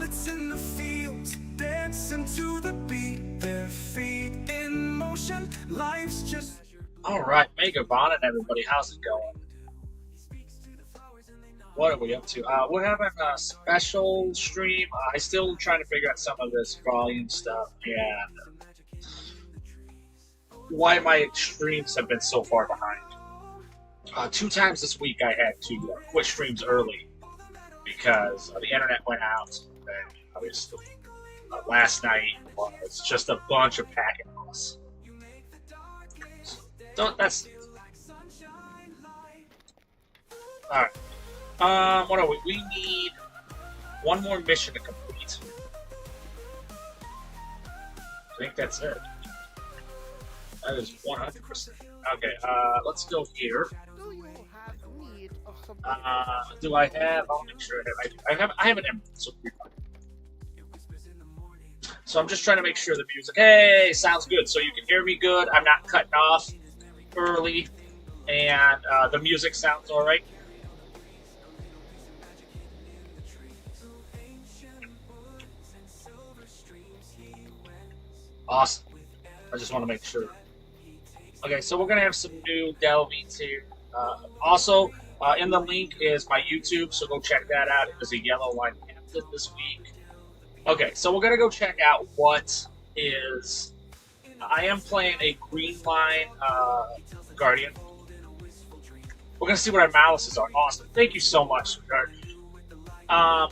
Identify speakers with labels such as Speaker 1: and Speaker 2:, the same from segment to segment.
Speaker 1: bullets in the fields, dancing to the beat, their feet in motion, life's just...
Speaker 2: Alright, Mega Bonnet, everybody, how's it going? What are we up to? We're having a special stream. I still trying to figure out some of this volume stuff and why my streams have been so far behind. 2 times this week I had to quit streams early because the internet went out. And obviously, last night was just a bunch of packet loss. So that's all right. What are we? We need one more mission to complete. I think that's it. That is 100%. Okay, let's go here. Do I have? I'll make sure I have. I have an emerald, so we're fine. So I'm just trying to make sure the music. Hey, sounds good. So you can hear me good. I'm not cutting off early, and the music sounds all right. Awesome. I just want to make sure. Okay, so we're gonna have some new Delvings here. Also, in the link is my YouTube, so go check that out. It was a yellow line captain this week. Okay, so we're gonna go check out what is. I am playing a green line Guardian. We're gonna see what our malices are. Awesome. Thank you so much, sweetheart.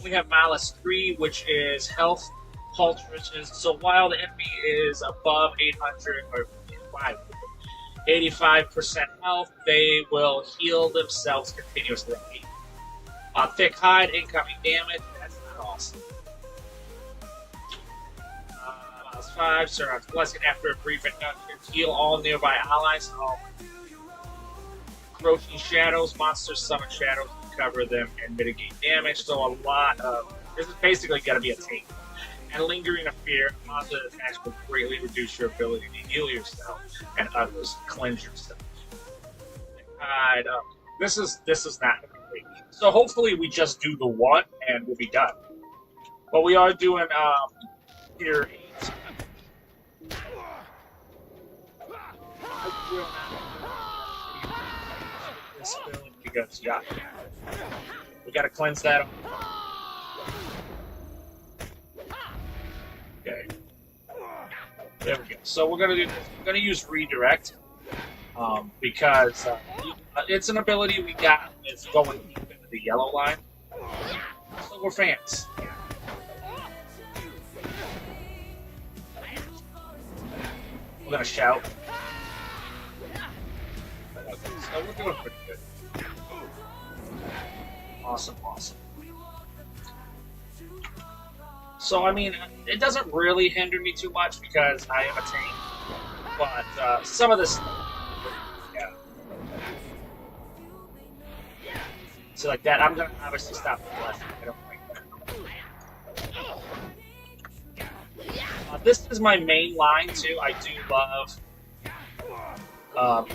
Speaker 2: We have Malice 3, which is health pulse riches. So while the enemy is above 800 or 85% health, they will heal themselves continuously. Thick hide, incoming damage. That's not awesome. Miles 5, surrounds blessing after a brief induction. Heal all nearby allies. Approaching shadows, monsters summon shadows to cover them and mitigate damage. So a lot of this is basically going to be a tank. And lingering of fear, monster attacks will greatly reduce your ability to heal yourself and others, cleanse yourself. This is not complete. So hopefully we just do the one and we'll be done. But we are doing tier 8. Because yeah, we gotta cleanse that. Okay. There we go. So we're gonna do this. We're gonna use redirect because it's an ability we got. It's going deep into the yellow line. So we're fans. We're gonna shout. Okay, so we're doing pretty good. Awesome, awesome. So, I mean, it doesn't really hinder me too much because I am a tank, but some of this, yeah. So like that, I'm going to obviously stop the blessing. I don't like that. This is my main line, too. I do love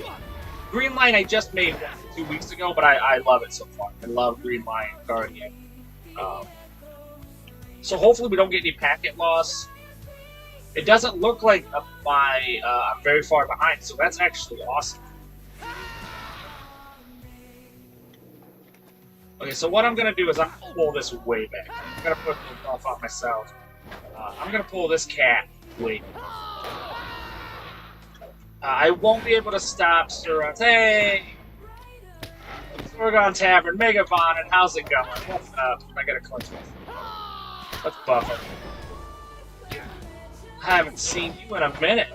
Speaker 2: Green Line. I just made 2 weeks ago, but I love it so far. I love Green Line Guardian. So hopefully we don't get any packet loss. It doesn't look like I'm very far behind, so that's actually awesome. Okay, so what I'm going to do is I'm going to pull this way back. I'm going to put the buff on myself. I'm going to pull this cat way back. I won't be able to stop Sir. Hey! Oregon Tavern, Mega Bonnet, how's it going? What's up? I got to clinch this. Let's buff it. I haven't seen you in a minute.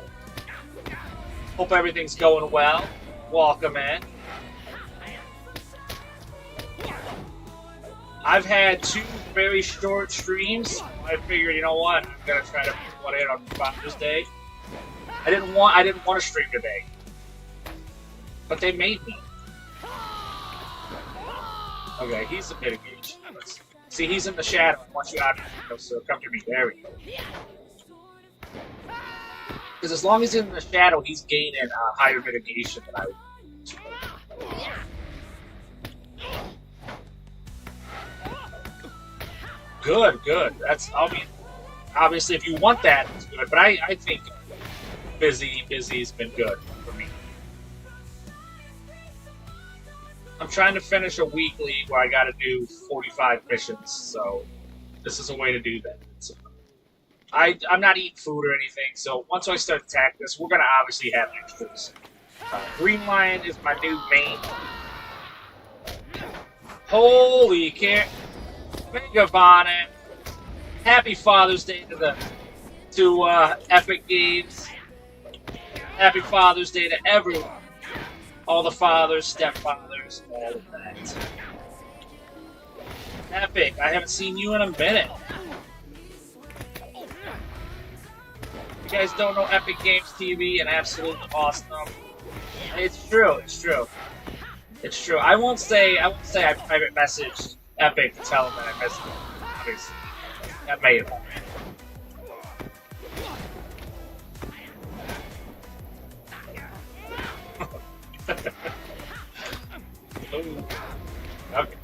Speaker 2: Hope everything's going well. Welcome in. I've had 2 very short streams. I figured, you know what? I'm gonna try to put one in on Father's Day. I didn't want to stream today, but they made me. Okay, he's a mitigation. See, he's in the shadow. I want you out of the so come to me. There we go. Because as long as he's in the shadow, he's gaining higher mitigation than I would. Good, good. That's, I mean, obviously if you want that, it's good. But I think busy's been good for me. I'm trying to finish a weekly where I got to do 45 missions, so this is a way to do that. So I'm not eating food or anything, so once I start attacking this, we're going to obviously have extras. Green Lion is my new main. Holy cat! Mega Bonnet! Happy Father's Day to Epic Games. Happy Father's Day to everyone. All the fathers, stepfathers, all of that. Epic, I haven't seen you in a minute. You guys don't know Epic Games TV and absolutely awesome. It's true, it's true. It's true. I won't say I private messaged Epic to tell them that I messaged them. Obviously. That may have happened. Okay.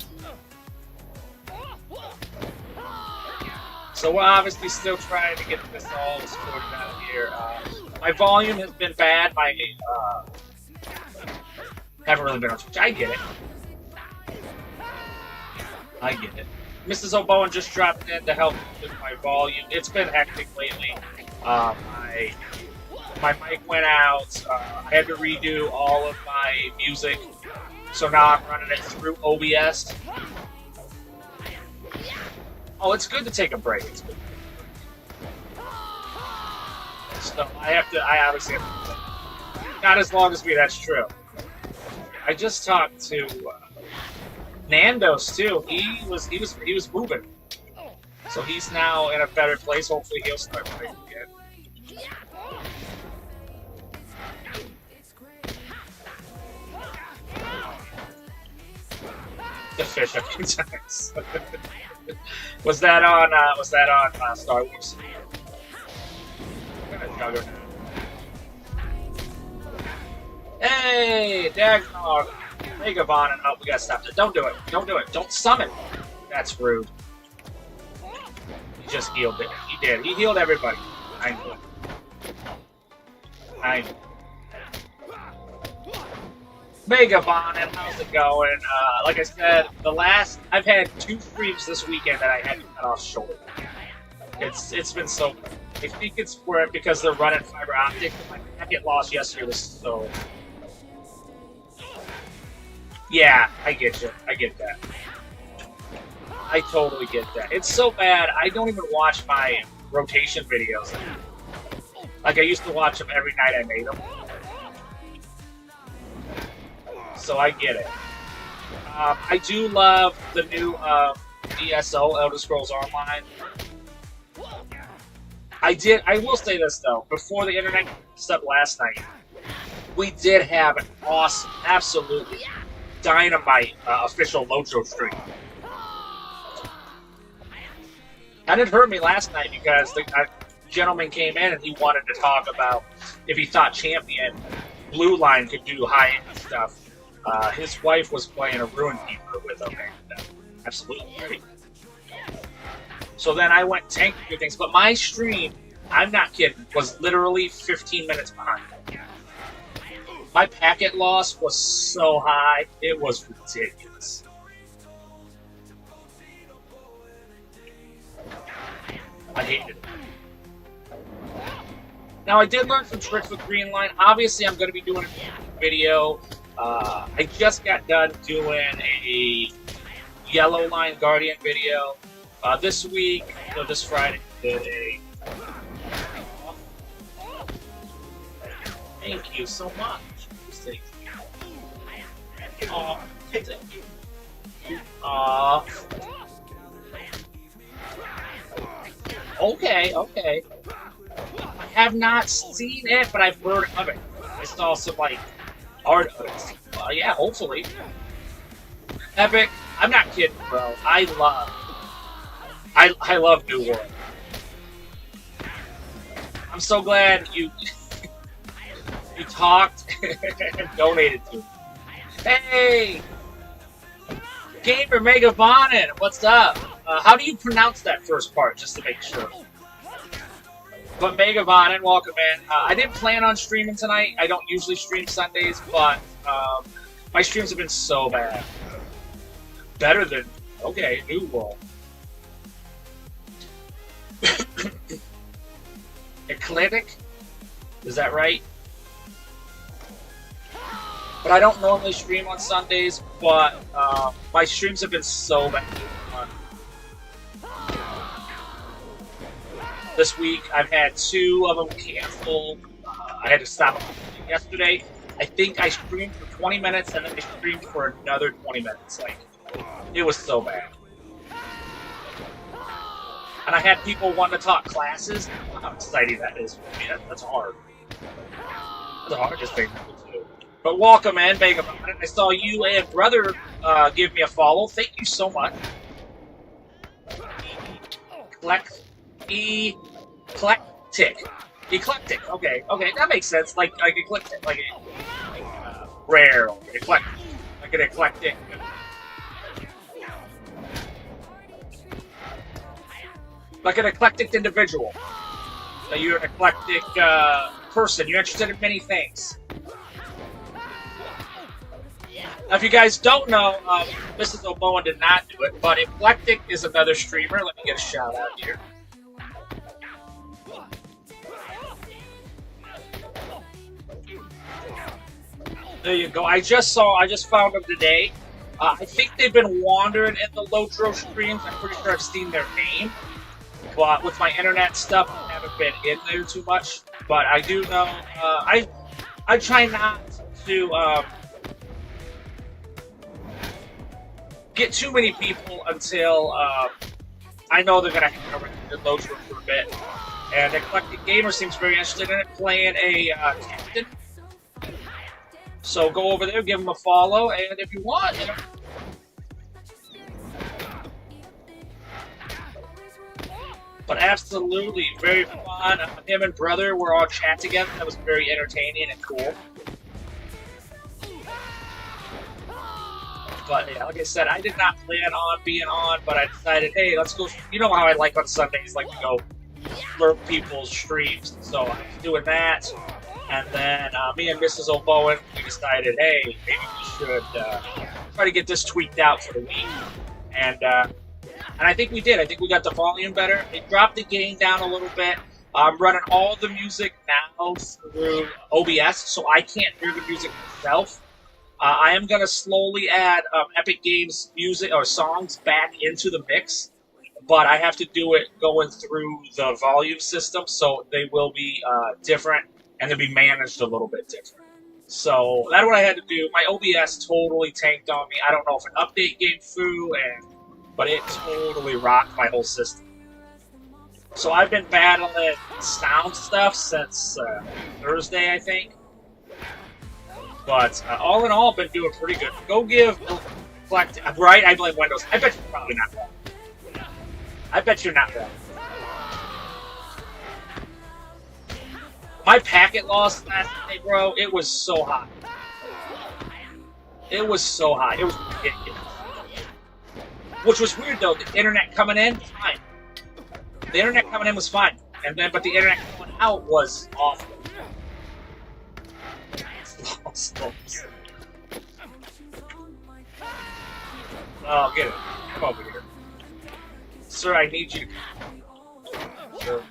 Speaker 2: So we're obviously still trying to get this all sorted out here. My volume has been bad. My haven't really been on Twitch. I get it. I get it. Mrs. OBowen just dropped in to help with my volume. It's been hectic lately. My mic went out. I had to redo all of my music. So now I'm running it through OBS. Oh, it's good to take a break. It's good. So I obviously have to, not as long as me, that's true. I just talked to Nando's too. He was moving. So he's now in a better place. Hopefully he'll start playing again. The fish a few times. Was that on Star Wars? Hey, Dagnar, Megavon, and oh, we gotta stop it. Don't do it. Don't do it. Don't summon. That's rude. He just healed it. He did. He healed everybody. I knew it. I knew it. Megavon, and how's it going? Like I said, I've had 2 streams this weekend that I had to cut off short. It's been so. I think it's because they're running fiber optic. My packet loss yesterday was so. Yeah, I get you. I get that. I totally get that. It's so bad. I don't even watch my rotation videos. Like I used to watch them every night I made them. So I get it. I do love the new ESO, Elder Scrolls Online. I will say this though, before the internet stuff last night, we did have an awesome, absolutely dynamite official LOTRO stream. That didn't hurt me last night because the gentleman came in and he wanted to talk about if he thought Champion Blue Line could do high-end stuff. His wife was playing a Ruin Keeper with him, and absolutely great. So then I went tank a few things, but my stream, I'm not kidding, was literally 15 minutes behind. My packet loss was so high, it was ridiculous. I hated it. Now I did learn some tricks with Green Line. Obviously I'm going to be doing a video. I just got done doing a Yellow Line Guardian video. This week, this Friday, did a... Thank you so much. Aw, thank you. Okay, okay. I have not seen it, but I've heard of it. I saw some, like, art of it. Yeah, hopefully. Epic, I'm not kidding, bro. I love New World. I'm so glad you talked and donated to me. Hey! Gamer Megavonin, what's up? How do you pronounce that first part, just to make sure? But Megavon, and welcome in. I didn't plan on streaming tonight. I don't usually stream Sundays, but my streams have been so bad. Better than... Okay, new wall. Eclectic? Is that right? But I don't normally stream on Sundays, but my streams have been so bad. This week, I've had 2 of them canceled. I had to stop yesterday. I think I streamed for 20 minutes, and then I streamed for another 20 minutes. Like, it was so bad. And I had people want to talk classes. How exciting that is for me. That's hard. That's the hardest thing to do. But welcome in, Vagabond. I saw you and Brother give me a follow. Thank you so much. Eclectic. Okay, that makes sense. Like eclectic, like rare, eclectic, like an eclectic. Like an eclectic individual. So you're an eclectic person. You're interested in many things. Now, if you guys don't know, Mrs. OBowen did not do it, but Eclectic is another streamer. Let me get a shout out here. There you go. I just found them today. I think they've been wandering in the LOTRO streams. I'm pretty sure I've seen their name. But with my internet stuff, I haven't been in there too much. But I do know, I try not to get too many people until I know they're going to hang around the LOTRO for a bit. And Eclectic Gamer seems very interested in it, playing a captain. So go over there, give him a follow, and if you want, you know. But absolutely, very fun. Him and Brother were all chat together. That was very entertaining and cool. But yeah, like I said, I did not plan on being on, but I decided, hey, let's go. You know how I like on Sundays, like to go for people's streams. So I was doing that. And then me and Mrs. OBowen, we decided, hey, maybe we should try to get this tweaked out for the week. And I think we did. I think we got the volume better. It dropped the gain down a little bit. I'm running all the music now through OBS, so I can't hear the music myself. I am going to slowly add Epic Games music or songs back into the mix, but I have to do it going through the volume system, so they will be different, and they'll be managed a little bit different. So that's what I had to do. My OBS totally tanked on me. I don't know if an update came through, but it totally rocked my whole system. So I've been battling sound stuff since Thursday, I think. But all in all, I've been doing pretty good. Go give Eclectic, right? I blame Windows. I bet you're probably not wrong. I bet you're not wrong. My packet loss last night, bro, it was so hot. It was so hot. It was ridiculous. Which was weird, though. The internet coming in, fine. The internet coming in was fine. But the internet coming out was awful. Oh, get it. Come over here. Sir, I need you to... Sure.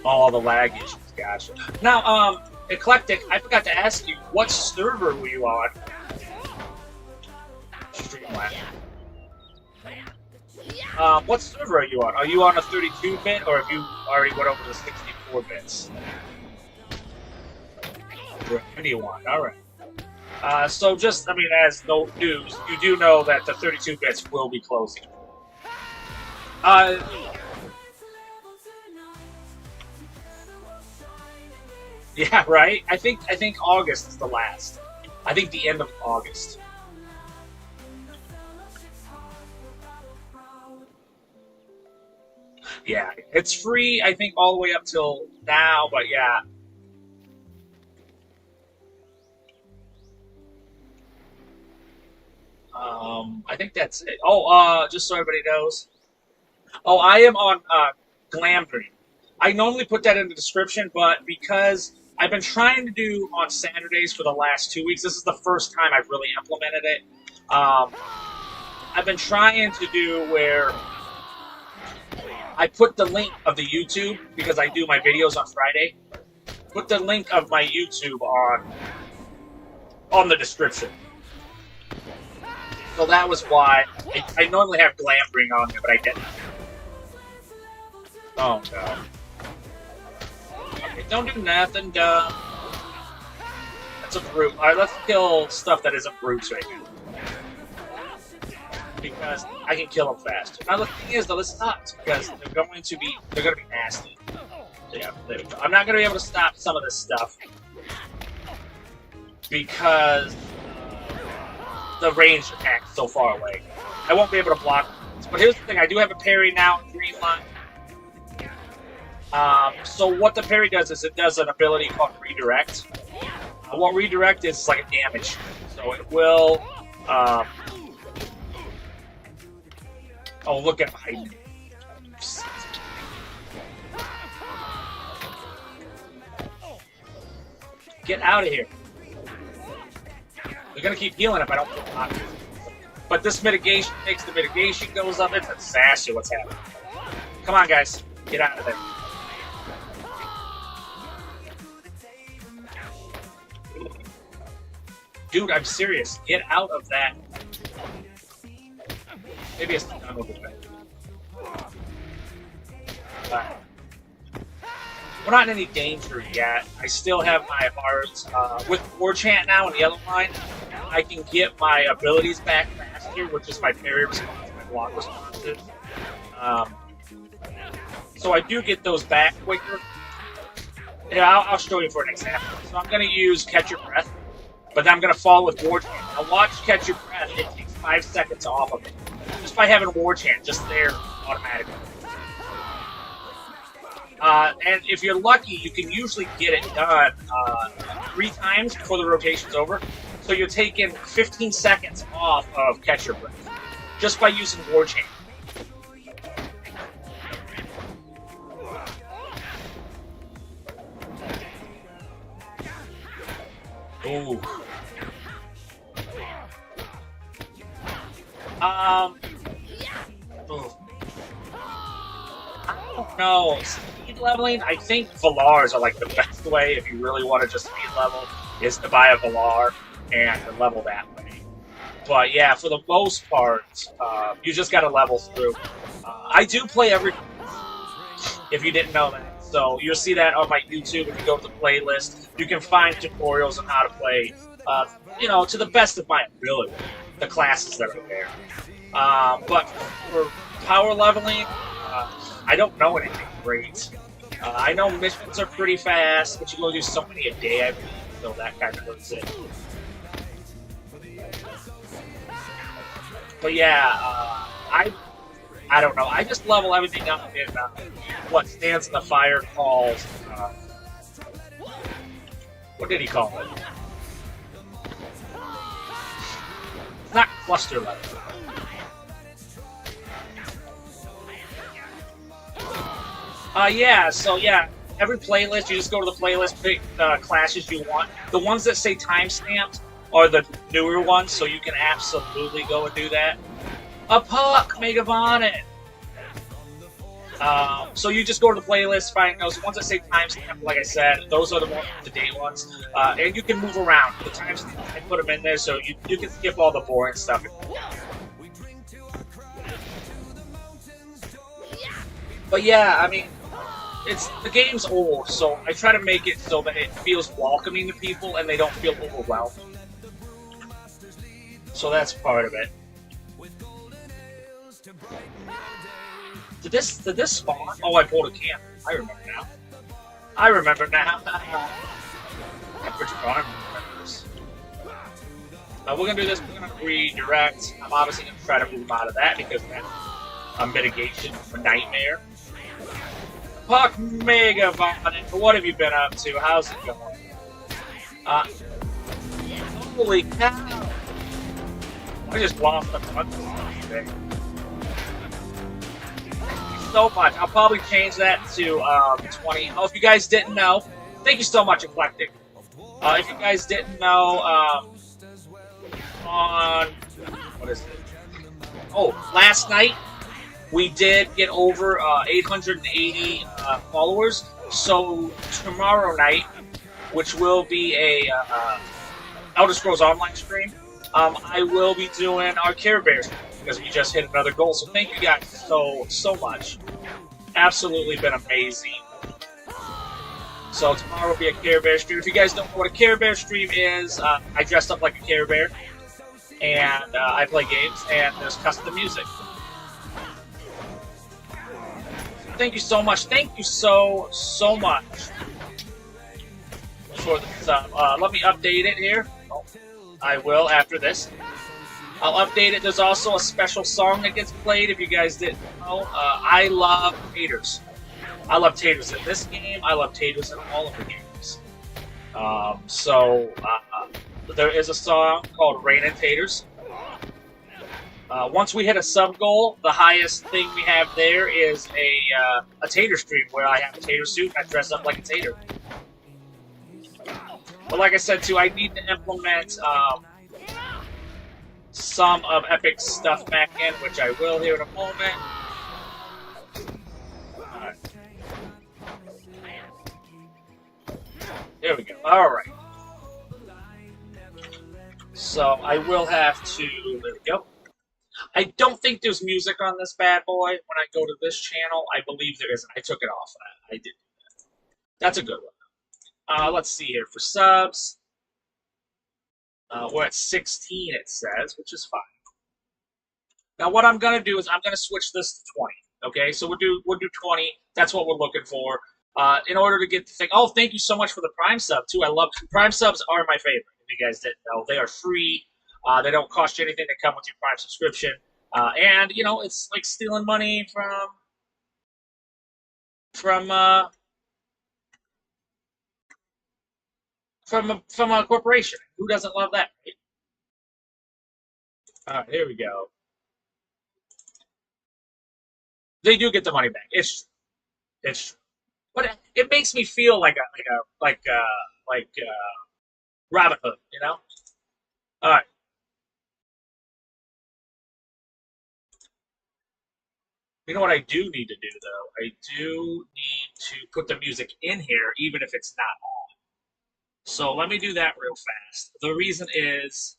Speaker 2: Oh, the lag issues. Gotcha. Now, Eclectic, I forgot to ask you, what server were you on? Streamlabs. What server are you on? Are you on a 32-bit, or have you already went over to 64 bits? What do you want? Alright. So just, I mean, as no news, you do know that the 32 bits will be closing. Yeah, right? I think August is the last. I think the end of August. Yeah, it's free, I think, all the way up till now, but yeah. I think that's it. Oh, just so everybody knows. Oh, I am on Glam Dream. I normally put that in the description, but because I've been trying to do on Saturdays for the last 2 weeks, this is the first time I've really implemented it. I've been trying to do where I put the link of the YouTube, because I do my videos on Friday, put the link of my YouTube on the description. So that was why I normally have Glam Ring on there, but I didn't. Oh no. Okay, don't do nothing dumb. That's a brute. Alright, let's kill stuff that isn't brutes right now. Because I can kill them faster. Now the thing is though, this sucks because they're gonna be nasty. So, yeah, there we go. I'm not gonna be able to stop some of this stuff because the range attack is so far away. I won't be able to block this. But here's the thing, I do have a parry now in green line. So what the parry does is it does an ability called redirect. What redirect is like a damage. So it will oh, look at behind me. Get out of here. They're gonna keep healing if I don't put on. But this mitigation makes the mitigation goes up. It's a disaster what's happening. Come on, guys. Get out of there. Dude, I'm serious. Get out of that. Maybe it's done with it. But we're not in any danger yet. I still have my hearts. With War Chant now in the yellow line, I can get my abilities back faster, which is my parry response, my block responses. So I do get those back quicker. Yeah, I'll show you for an example. So I'm going to use Catch Your Breath, but then I'm going to follow with War Chant. Now watch Catch Your Breath. It takes 5 seconds off of it. Just by having War Chant just there automatically. And if you're lucky, you can usually get it done 3 times before the rotation's over. So you're taking 15 seconds off of Catch Your Breath just by using War Chant. Ooh. Ooh. I don't know. Speed leveling, I think Valars are like the best way if you really want to just speed level, is to buy a Valar and level that way. But yeah, for the most part, you just gotta level through. I do play every, if you didn't know that. So you'll see that on my YouTube. If you go to the playlist, you can find tutorials on how to play, you know, to the best of my ability, the classes that are there. But for power leveling, I don't know anything great. I know missions are pretty fast, but you go do so many a day, I believe, so that kind of hurts it. But yeah, I don't know. I just level everything up in what Stands in the Fire calls. What did he call it? It's not cluster level. Yeah, so yeah, every playlist, you just go to the playlist, pick the classes you want. The ones that say timestamped are the newer ones, so you can absolutely go and do that. A puck, Megavonin! So you just go to the playlist, find those ones that say timestamp, like I said, those are the more up-to-date ones. And you can move around. The timestamp, I put them in there, so you can skip all the boring stuff. But yeah, I mean, the game's old, so I try to make it so that it feels welcoming to people and they don't feel overwhelmed. So that's part of it. Did this spawn? Oh, I pulled a camp. I remember now. I remember now. We're gonna do this. We're gonna redirect. I'm obviously gonna try to move out of that because that's a mitigation for Nightmare. Puck Megavonin, what have you been up to? How's it going? Holy cow! I just lost a bunch today. So much. I'll probably change that to 20. Oh, if you guys didn't know, thank you so much, Eclectic. If you guys didn't know, on what is it? Oh, last night we did get over 880 followers. So tomorrow night, which will be a Elder Scrolls Online stream, I will be doing our Care Bears because we just hit another goal. So thank you guys so much. Absolutely been amazing. So tomorrow will be a Care Bear stream. If you guys don't know what a Care Bear stream is, I dressed up like a Care Bear, and I play games, and there's custom music. Thank you so much. Thank you so much for this. Let me update it here. Oh, I will after this. I'll update it. There's also a special song that gets played if you guys didn't know. I love taters. I love taters in this game. I love taters in all of the games. There is a song called Rain and Taters. Once we hit a sub goal, the highest thing we have there is a tater stream where I have a tater suit and I dress up like a tater. But like I said too, I need to implement some of Epic's stuff back in, which I will here in a moment. Alright. There we go. Alright. So I will have to, there we go. I don't think there's music on this bad boy when I go to this channel. I believe there isn't. I took it off. I did do that. That's a good one. Let's see here. For subs, we're at 16, it says, which is fine. Now what I'm going to do is I'm going to switch this to 20. Okay, so we'll do 20. That's what we're looking for. In order to get the thing. Oh, thank you so much for the Prime sub, too. I love Prime subs are my favorite, if you guys didn't know. They are free. They don't cost you anything to come with your Prime subscription. And, you know, it's like stealing money from a corporation. Who doesn't love that, right? All right, here we go. They do get the money back. It's but it makes me feel like Robin Hood, you know? All right. You know what I do need to do, though? I do need to put the music in here, even if it's not on. So let me do that real fast. The reason is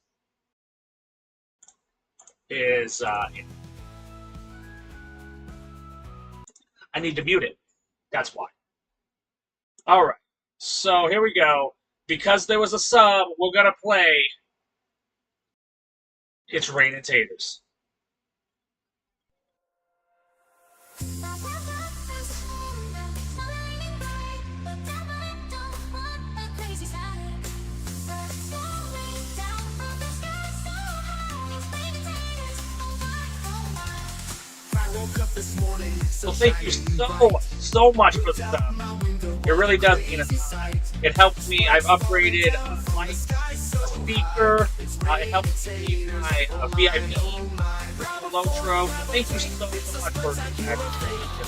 Speaker 2: I need to mute it. That's why. All right. So here we go. Because there was a sub, we're going to play It's Rain and Taters. So thank you so much for the sub. It really does mean it. It helps me. I've upgraded my speaker. It helps me my VIP LOTRO. Thank you so much for the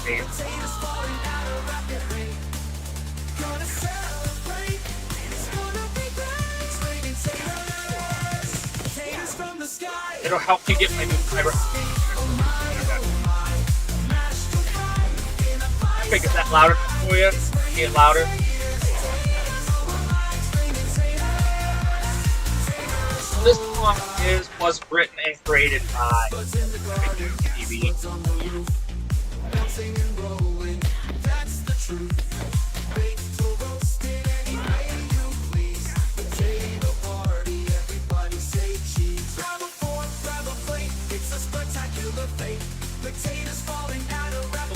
Speaker 2: game. It'll help me get my new fiber. Is that louder for you? Get louder. So this one was written and created by TV.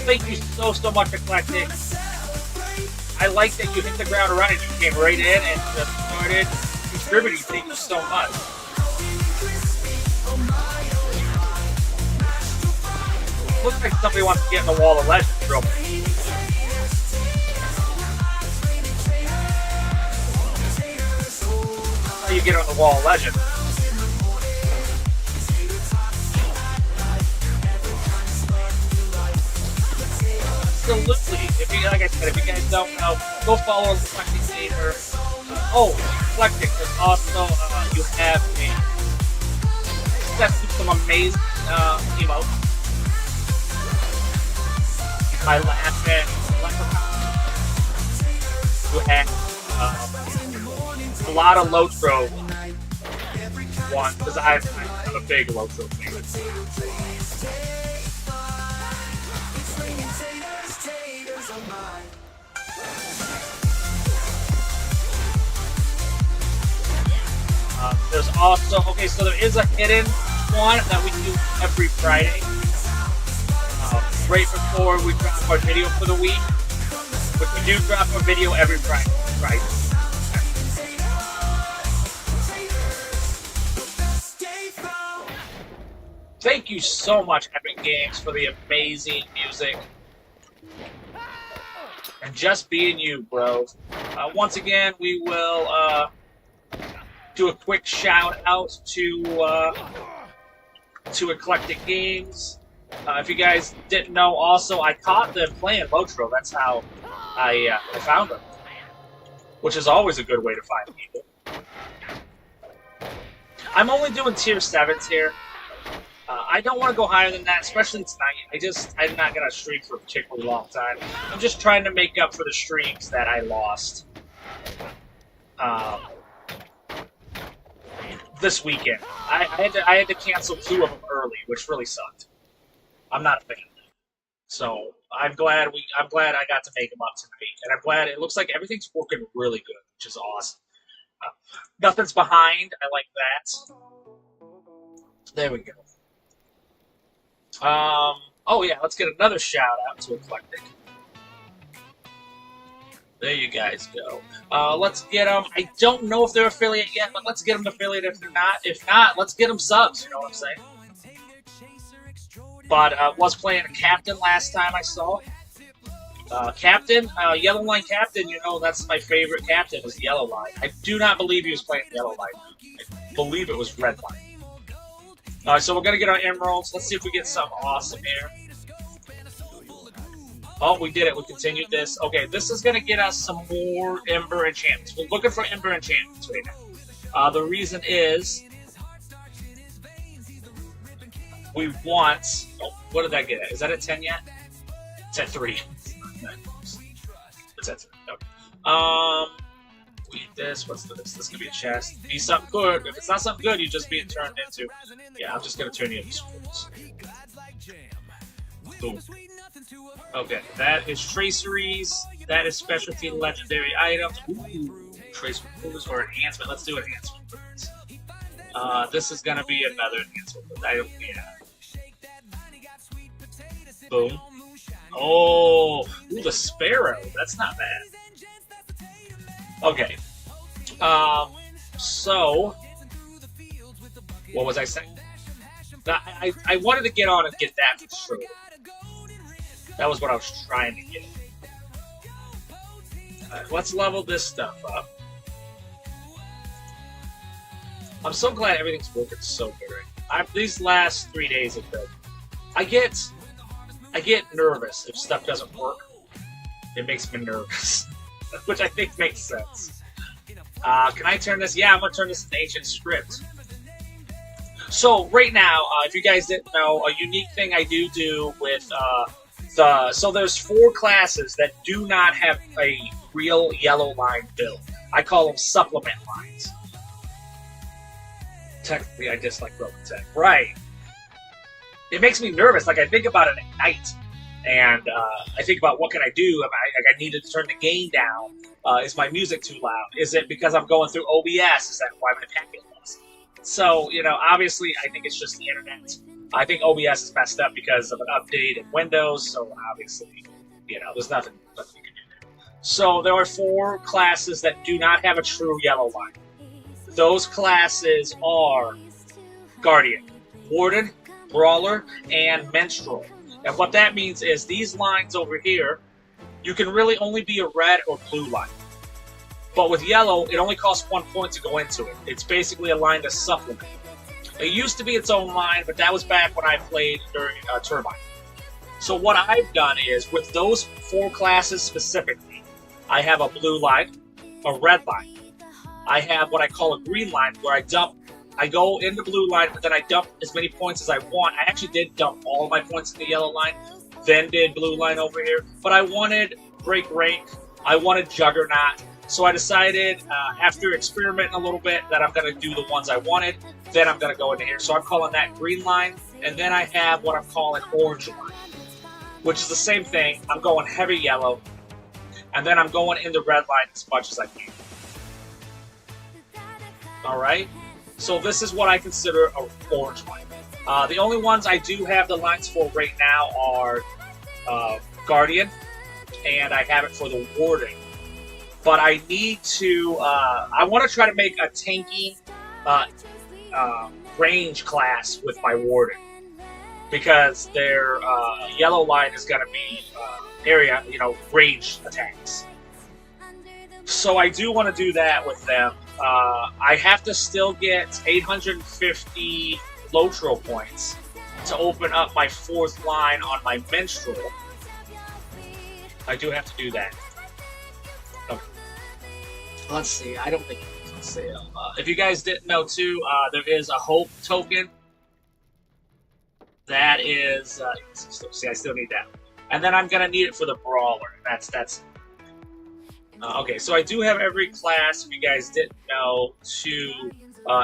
Speaker 2: Thank you so much, Eclectic. I like that you hit the ground running. You came right in and just started contributing. Thank you so much. Looks like somebody wants to get in the Wall of Legends real quick. That's how you get on the Wall of Legends. absolutely. If you, like I said, if you guys don't know, go follow Eclectic Gamer. Oh, Eclectic. There's also you have a set to some amazing emotes. My last bit, you have a lot of LOTRO ones because I'm a big LOTRO fan. There's also, okay, so there is a hidden one that we do every Friday. Right before we drop our video for the week. But we do drop a video every Friday. Right. Thank you so much, Epic Games, for the amazing music. And just being you, bro. Once again, we will do a quick shout out to Eclectic Games. If you guys didn't know, also I caught them playing LOTRO. That's how I found them, which is always a good way to find people. I'm only doing tier 7s here. I don't want to go higher than that, especially tonight. I'm not gonna stream for a particularly long time. I'm just trying to make up for the streams that I lost this weekend. I had to cancel 2 of them early, which really sucked. I'm not a fan of that. So I'm glad I got to make them up tonight, and I'm glad it looks like everything's working really good, which is awesome. Nothing's behind. I like that. There we go. Oh yeah, let's get another shout out to Eclectic. There you guys go. Let's get them. I don't know if they're affiliate yet, but let's get them affiliate if they're not. If not, let's get them subs. You know what I'm saying? But was playing a captain last time I saw. Captain, Yellow Line Captain, you know, that's my favorite captain, is Yellow Line. I do not believe he was playing Yellow Line. I believe it was Red Line. Alright, so we're going to get our emeralds. Let's see if we get something awesome here. Oh, we did it. We continued this. Okay, this is going to get us some more Ember enchantments. We're looking for Ember enchantments right now. The reason is we want... Oh, what did that get at? Is that at 10 yet? It's at 3. It's at 3. Okay. We eat this. What's this? This could be a chest. Be something good. If it's not something good, you're just being turned into... Yeah, I'm just going to turn you into scrolls. Boom. Okay, that is traceries. That is specialty legendary items. Ooh, trace moves or enhancement. Let's do enhancement for this. This is going to be another enhancement. Yeah. Boom. Oh, ooh, the sparrow. That's not bad. Okay. So, what was I saying? I wanted to get on and get that for sure. That was what I was trying to get. Let's level this stuff up. I'm so glad everything's working so good right now. These last 3 days have been... I get nervous if stuff doesn't work. It makes me nervous. Which I think makes sense. Can I turn this? Yeah, I'm going to turn this into ancient script. So, right now, if you guys didn't know, a unique thing I do with... So there's 4 classes that do not have a real yellow line build. I call them supplement lines. Technically, I dislike Broken Tech. Right. It makes me nervous. Like, I think about it at night. And I think about what can I do? I need to turn the gain down. Is my music too loud? Is it because I'm going through OBS? Is that why my packet lost? So, you know, obviously, I think it's just the internet. I think OBS is messed up because of an update in Windows, so obviously, you know, there's nothing you can do there. So there are 4 classes that do not have a true yellow line. Those classes are Guardian, Warden, Brawler, and Minstrel. And what that means is these lines over here, you can really only be a red or blue line. But with yellow, it only costs 1 point to go into it. It's basically a line to supplement. It used to be its own line, but that was back when I played during Turbine. So what I've done is, with those 4 classes specifically, I have a blue line, a red line. I have what I call a green line, where I go in the blue line, but then I dump as many points as I want. I actually did dump all of my points in the yellow line, then did blue line over here. But I wanted break rank, I wanted juggernaut. So I decided, after experimenting a little bit, that I'm going to do the ones I wanted. Then I'm going to go into here. So I'm calling that green line, and then I have what I'm calling orange line, which is the same thing. I'm going heavy yellow, and then I'm going in the red line as much as I can. Alright, so this is what I consider an orange line. The only ones I do have the lines for right now are Guardian, and I have it for the Warding. But I need to, I want to try to make a tanking range class with my Warden, because their yellow line is going to be area, range attacks. So I do want to do that with them. I have to still get 850 LOTRO points to open up my 4th line on my Minstrel. I do have to do that. Okay. Let's see. I don't think it's on sale. If you guys didn't know too, there is a Hope token. That is, see, I still need that. And then I'm gonna need it for the Brawler. That's. Okay, so I do have every class, if you guys didn't know, to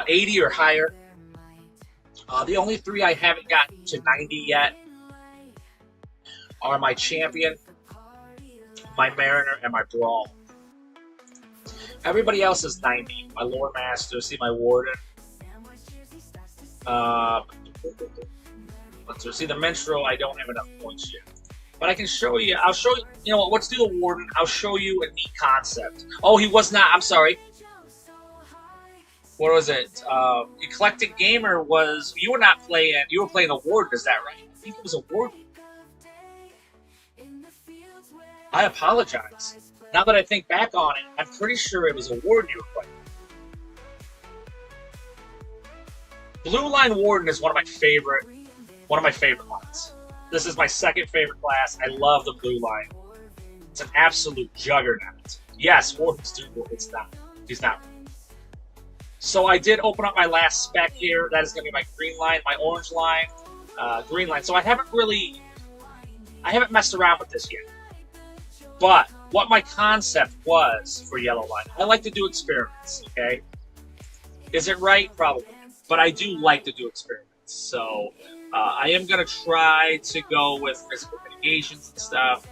Speaker 2: 80 or higher. The only 3 I haven't gotten to 90 yet are my Champion, my Mariner, and my Brawl. Everybody else is 90. My Lore Master, see my Warden. Let's see, the Minstrel, I don't have enough points yet. But I can show you, I'll show you, you know what, let's do the Warden. I'll show you a neat concept. Oh, he was not, I'm sorry. What was it? Eclectic Gamer was, you were not playing, you were playing a Warden, is that right? I think it was a Warden. I apologize. Now that I think back on it, I'm pretty sure it was a Warden you were playing. Blue Line Warden is one of my favorite lines. This is my 2nd favorite class. I love the blue line. It's an absolute juggernaut. Yes, Warden's do, it's not. He's not. So I did open up my last spec here. That is going to be my green line, my orange line, green line. So I haven't messed around with this yet. But what my concept was for yellow line, I like to do experiments, okay? Is it right? Probably. But I do like to do experiments. So I am going to try to go with physical mitigations and stuff.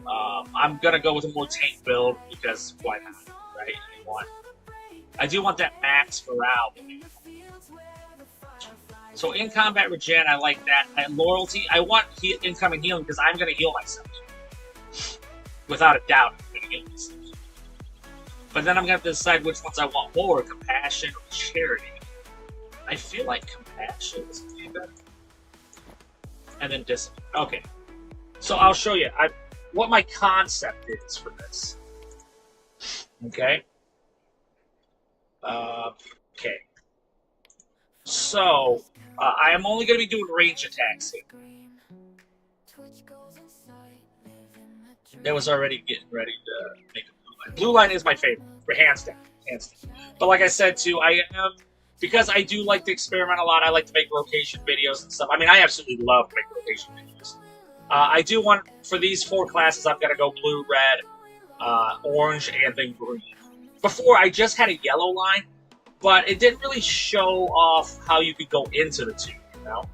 Speaker 2: I'm going to go with a more tank build because why not, right? I do want that max morale. So in combat regen, I like that. And loyalty, I want incoming healing because I'm going to heal myself. Without a doubt, I'm going to heal myself. But then I'm going to have to decide which ones I want more, compassion or charity. I feel like compassion is going to be better. And then discipline. Okay. So I'll show you what my concept is for this. Okay. Okay. So, I am only going to be doing range attacks here. That was already getting ready to make a blue line. Blue line is my favorite, for hands down. Hands down. But like I said, too, because I do like to experiment a lot, I like to make rotation videos and stuff. I mean, I absolutely love making rotation videos. I do want, for these 4 classes, I'm going to go blue, red, orange, and then green. Before, I just had a yellow line, but it didn't really show off how you could go into the 2, you know?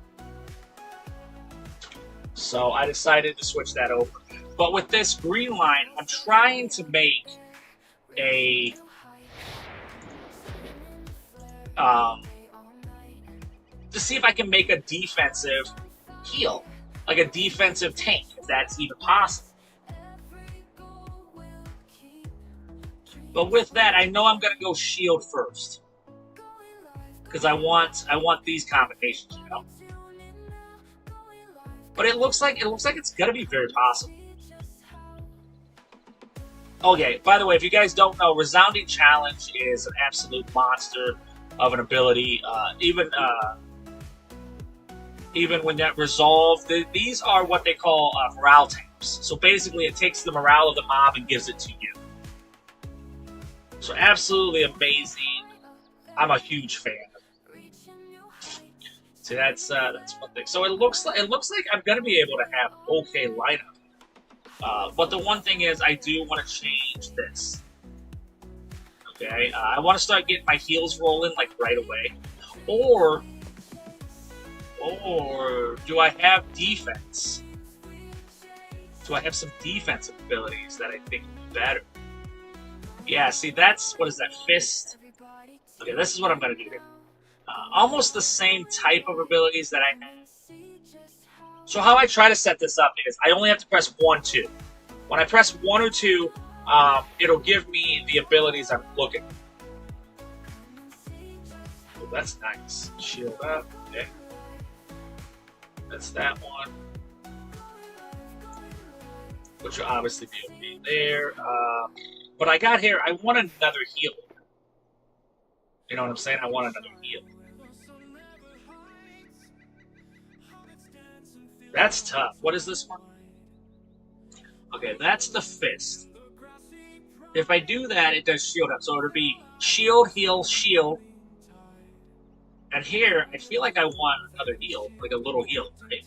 Speaker 2: So I decided to switch that over. But with this green line, I'm trying to make a... to see if I can make a defensive heal. Like a defensive tank, if that's even possible. But with that, I know I'm going to go shield first. Because I want these combinations, you know? But it looks like it's going to be very possible. Okay, by the way, if you guys don't know, Resounding Challenge is an absolute monster of an ability. even when that resolved. These are what they call morale taps. So basically, it takes the morale of the mob and gives it to you. So absolutely amazing. I'm a huge fan. So that's one thing. So it looks like I'm gonna be able to have an okay lineup. But the one thing is, I do want to change this. Okay, I want to start getting my heals rolling like right away, or do I have defense? Do I have some defensive abilities that I think would be better? Yeah, see, what is that, fist? Okay, this is what I'm going to do here. Almost the same type of abilities that I have. So how I try to set this up is I only have to press 1, 2. When I press 1 or 2, it'll give me the abilities I'm looking for. Oh, that's nice. Shield up. Okay. That's that one. Which will obviously be okay there. But I got here, I want another heal. You know what I'm saying? I want another heal. That's tough. What is this one? Okay, that's the fist. If I do that, it does shield up. So it'll be shield, heal, shield. And here, I feel like I want another heal, like a little heal, right?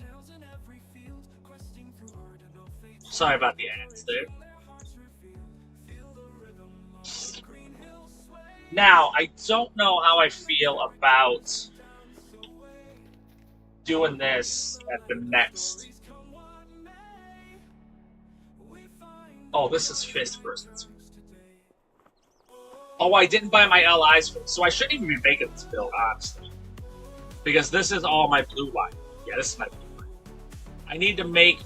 Speaker 2: Sorry about the ads there. Now, I don't know how I feel about doing this at the next. Oh, this is fist first. Oh, I didn't buy my LIs for this, so I shouldn't even be making this build, honestly. Because this is all my blue line. Yeah, this is my blue line. I need to make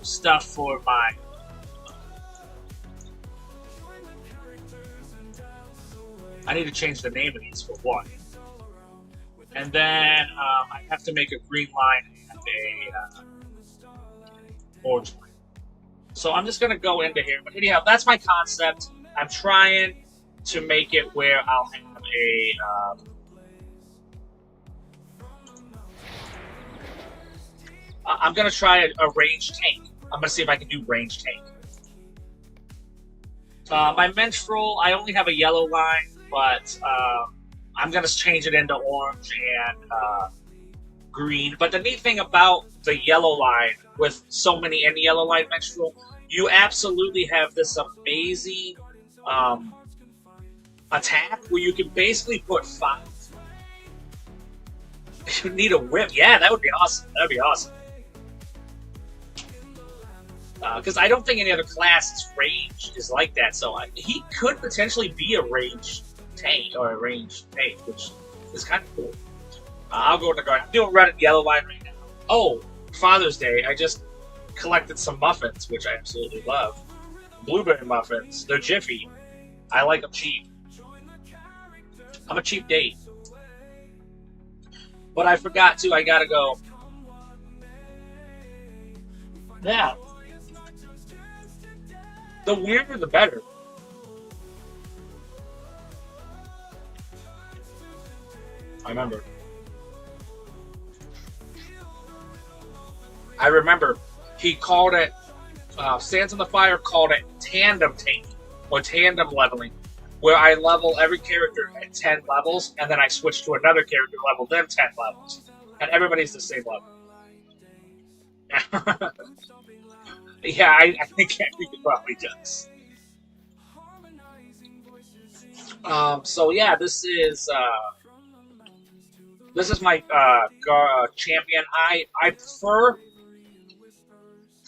Speaker 2: stuff for my... I need to change the name of these for one. And then I have to make a green line and a orange line. So I'm just going to go into here. But anyhow, that's my concept. I'm trying to make it where I'll have a... I'm going to try a ranged tank. I'm going to see if I can do ranged tank. My menstrual, I only have a yellow line, but I'm going to change it into orange and green. But the neat thing about the yellow line, with so many in the yellow line menstrual, you absolutely have this amazing attack where you can basically put 5. You need a whip. Yeah, that would be awesome. That would be awesome. Because I don't think any other class's range is like that, so he could potentially be a ranged tank, or a ranged tank, which is kind of cool. I'll go in the garden. I'm doing red and yellow line right now. Oh, Father's Day, I just collected some muffins, which I absolutely love. Blueberry muffins. They're Jiffy. I like them cheap. I'm a cheap date. But I forgot to, I gotta go. Yeah. The weirder, the better. I remember he called it, Sands in the Fire called it tandem tank, or tandem leveling, where I level every character at 10 levels, and then I switch to another character, level them 10 levels. And everybody's the same level. Yeah, I think it probably does. So yeah, this is my champion. I prefer.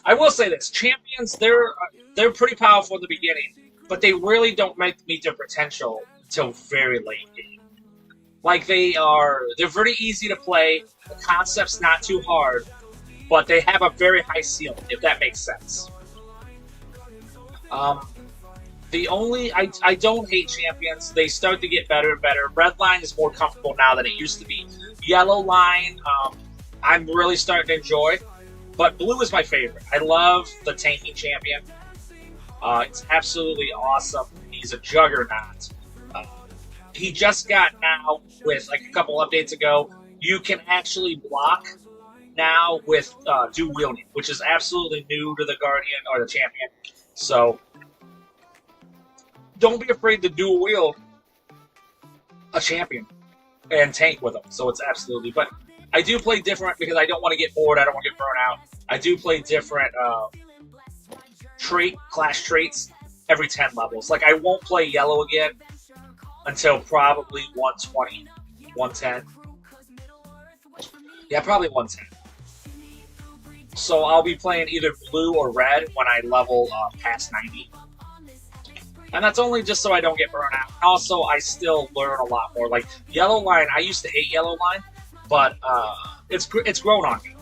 Speaker 2: I will say this: champions, they're pretty powerful in the beginning, but they really don't meet their potential until very late game. Like they're very easy to play. The concept's not too hard, but they have a very high ceiling, if that makes sense. I don't hate champions. They start to get better and better. Red line is more comfortable now than it used to be. Yellow line, I'm really starting to enjoy. But blue is my favorite. I love the tanking champion. It's absolutely awesome. He's a juggernaut. He just got now, with like a couple updates ago, you can actually block now with dual wielding, which is absolutely new to the Guardian or the Champion. So don't be afraid to dual wield a Champion and tank with them. So it's absolutely. But I do play different because I don't want to get bored. I don't want to get burnt out. I do play different class traits every 10 levels. Like I won't play yellow again until probably 120, 110. Yeah, probably 110. So I'll be playing either blue or red when I level past 90. And that's only just so I don't get burned out. Also, I still learn a lot more. Like yellow line, I used to hate yellow line, but it's grown on me.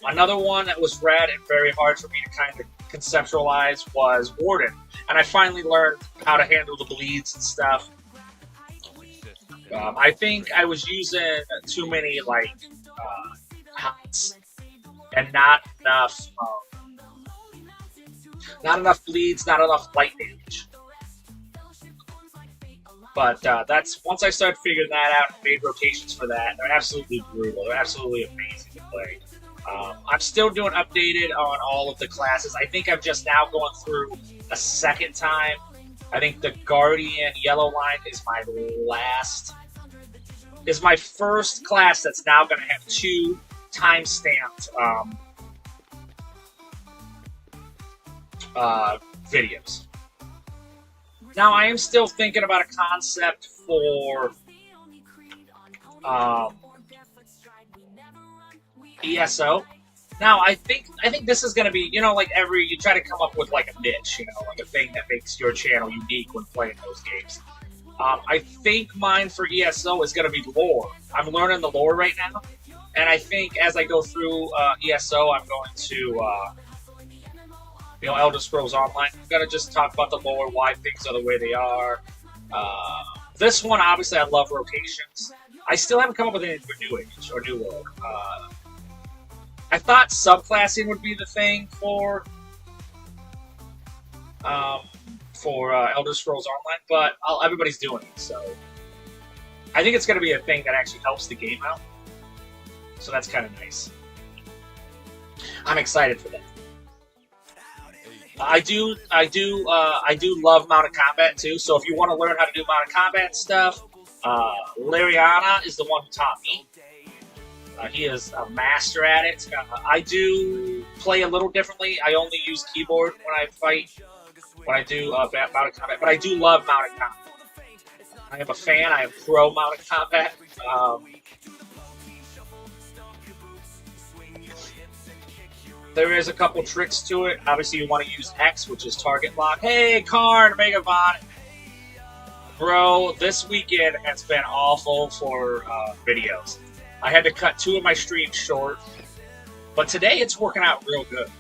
Speaker 2: Another one that was red and very hard for me to kind of conceptualize was Warden. And I finally learned how to handle the bleeds and stuff. I think I was using too many like hots and not enough bleeds, not enough light damage. But that's once I started figuring that out and made rotations for that, they're absolutely brutal. They're absolutely amazing to play. I'm still doing updated on all of the classes. I think I'm just now going through a second time. I think the Guardian Yellow line is my first class that's now going to have 2 time-stamped videos. Now, I am still thinking about a concept for ESO. Now, I think this is going to be, like you try to come up with like a niche, like a thing that makes your channel unique when playing those games. I think mine for ESO is going to be lore. I'm learning the lore right now, and I think as I go through ESO, I'm going to, Elder Scrolls Online. I'm going to just talk about the lore, why things are the way they are. This one, obviously, I love rotations. I still haven't come up with anything for New Age or New World. I thought subclassing would be the thing for Elder Scrolls Online, but everybody's doing it, so I think it's going to be a thing that actually helps the game out. So that's kind of nice. I'm excited for that. I do love mounted combat too. So if you want to learn how to do mounted combat stuff, Lariana is the one who taught me. He is a master at it. I do play a little differently. I only use keyboard when I fight, when I do mounted combat. But I do love mounted combat. I am a fan. I am pro mounted combat. There is a couple tricks to it. Obviously, you want to use X, which is target lock. Hey, Karn, Megabot. Bro, this weekend has been awful for videos. I had to cut 2 of my streams short, but today it's working out real good.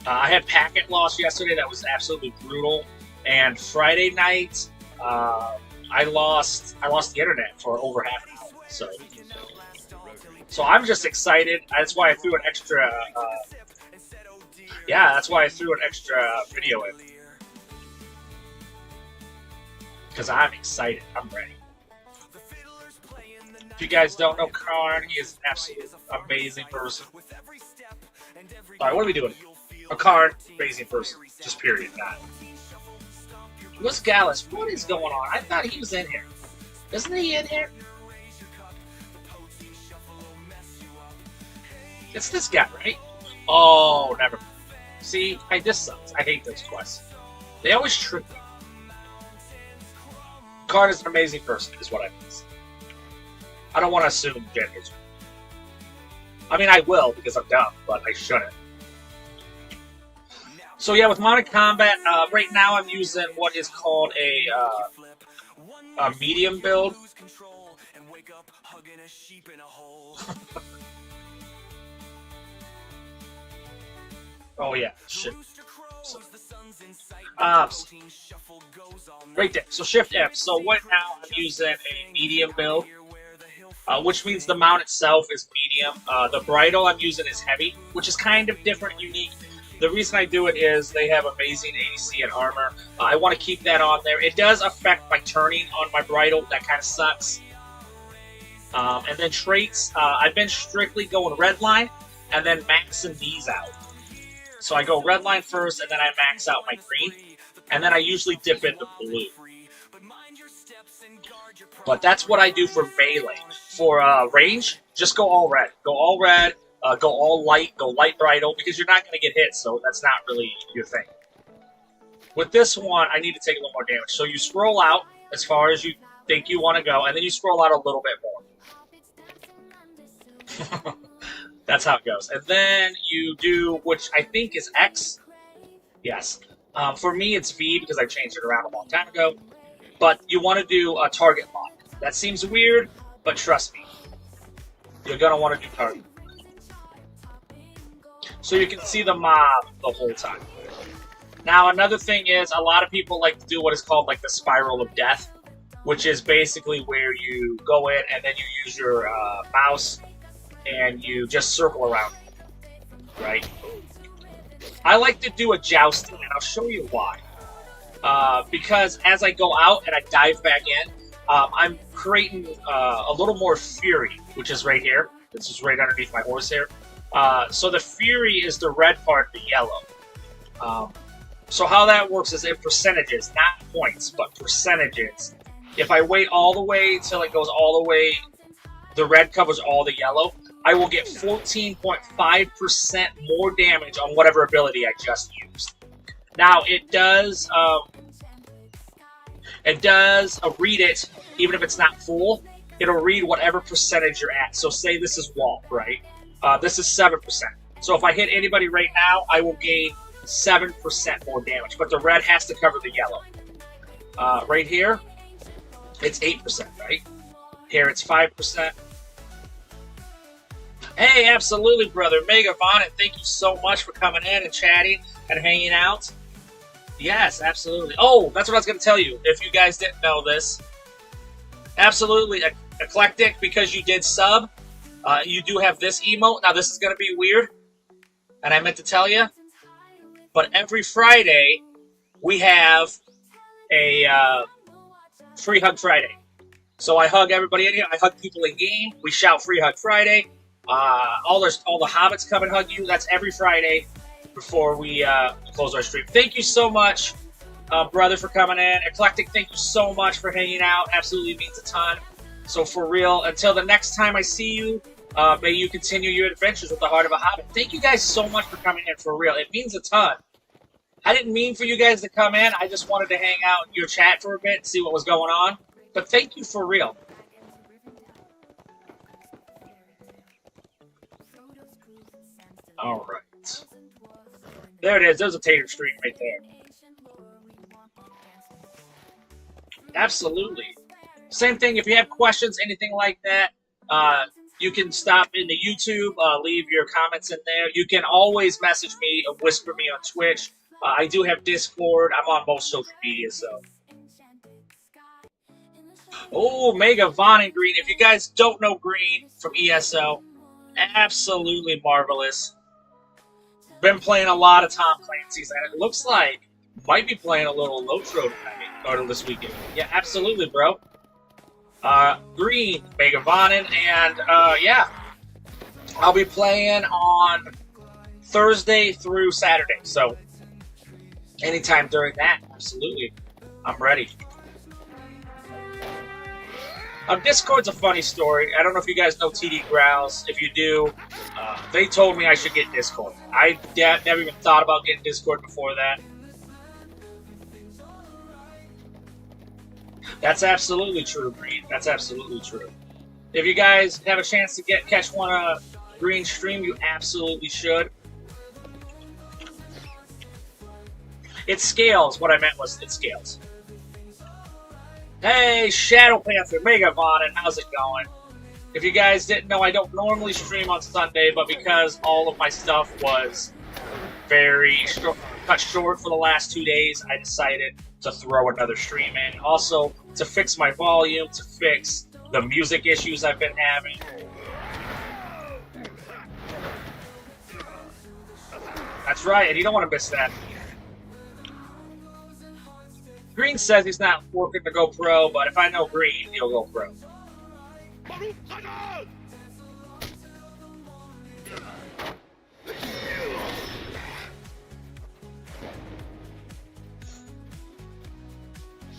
Speaker 2: I had packet loss yesterday that was absolutely brutal, and Friday night I lost the internet for over half an hour. So I'm just excited. That's why I threw an extra. That's why I threw an extra video in, because I'm excited. I'm ready. If you guys don't know Karn, he is an absolutely amazing person. Alright, what are we doing? A Karn, amazing person. Just period. Not. What's Gallus? What is going on? I thought he was in here. Isn't he in here? It's this guy, right? Oh, never mind. See, this sucks. I hate those quests. They always trick me. Karn is an amazing person, is what I mean. I don't want to assume genders. I mean, I will, because I'm dumb, but I shouldn't. So yeah, with mounted combat, right now I'm using what is called a medium build. Oh yeah, shit. Right there. So Shift F. So right now I'm using a medium build, which means the mount itself is medium. The bridle I'm using is heavy, which is kind of different and unique. The reason I do it is they have amazing AC and armor. I want to keep that on there. It does affect my turning on my bridle. That kind of sucks. And then traits, I've been strictly going red line and then maxing these out. So I go red line first, and then I max out my green, and then I usually dip into blue. But that's what I do for melee. For range, just go all red. Go all red, go all light, go light bridle, because you're not going to get hit, so that's not really your thing. With this one, I need to take a little more damage. So you scroll out as far as you think you want to go, and then you scroll out a little bit more. That's how it goes. And then you do, which I think is X. Yes. For me, it's V because I changed it around a long time ago. But you want to do a target lock. That seems weird, but trust me. You're going to want to do target. So you can see the mob the whole time. Now, another thing is, a lot of people like to do what is called like the spiral of death, which is basically where you go in and then you use your mouse and you just circle around, right? I like to do a jousting, and I'll show you why. Because as I go out and I dive back in, I'm creating a little more fury, which is right here. This is right underneath my horse here. So the fury is the red part, the yellow. So how that works is in percentages, not points, but percentages. If I wait all the way till it goes all the way, the red covers all the yellow, I will get 14.5% more damage on whatever ability I just used. Now, it does read it, even if it's not full, it'll read whatever percentage you're at. So say this is Walt, right? This is 7%. So if I hit anybody right now, I will gain 7% more damage. But the red has to cover the yellow. Right here, it's 8%, right? Here it's 5%. Hey, absolutely, brother. Mega Von, and thank you so much for coming in and chatting and hanging out. Yes, absolutely. Oh, that's what I was going to tell you, if you guys didn't know this. Absolutely, Eclectic, because you did sub, you do have this emote. Now, this is going to be weird, and I meant to tell you, but every Friday, we have a Free Hug Friday. So I hug everybody in here. I hug people in game. We shout Free Hug Friday. All the hobbits come and hug you. That's every Friday before we close our stream. Thank you so much, brother, for coming in. Eclectic, thank you so much for hanging out. Absolutely means a ton. So for real, until the next time I see you, may you continue your adventures with the heart of a hobbit. Thank you guys so much for coming in, for real. It means a ton. I didn't mean for you guys to come in. I just wanted to hang out in your chat for a bit and see what was going on. But thank you for real. All right. There it is. There's a tater stream right there. Absolutely. Same thing. If you have questions, anything like that, you can stop in the YouTube, leave your comments in there. You can always message me or whisper me on Twitch. I do have Discord. I'm on most social media, so. Oh, Mega Von and Green. If you guys don't know Green from ESO, absolutely marvelous. Been playing a lot of Tom Clancy's, and it looks like might be playing a little LOTRO tonight, or this weekend. Yeah, absolutely, bro. Green, Mega Vonin, and yeah, I'll be playing on Thursday through Saturday. So anytime during that, absolutely, I'm ready. Discord's a funny story. I don't know if you guys know TD Growls. If you do, they told me I should get Discord. I never even thought about getting Discord before that. That's absolutely true, Green. That's absolutely true. If you guys have a chance to catch one of Green's stream, you absolutely should. It scales. What I meant was it scales. Hey, Shadow Panther, Mega Von, and how's it going? If you guys didn't know, I don't normally stream on Sunday, but because all of my stuff was cut short for the last 2 days, I decided to throw another stream in. Also, to fix my volume, to fix the music issues I've been having. That's right, and you don't want to miss that. Green says he's not working to go pro, but if I know Green, he'll go pro.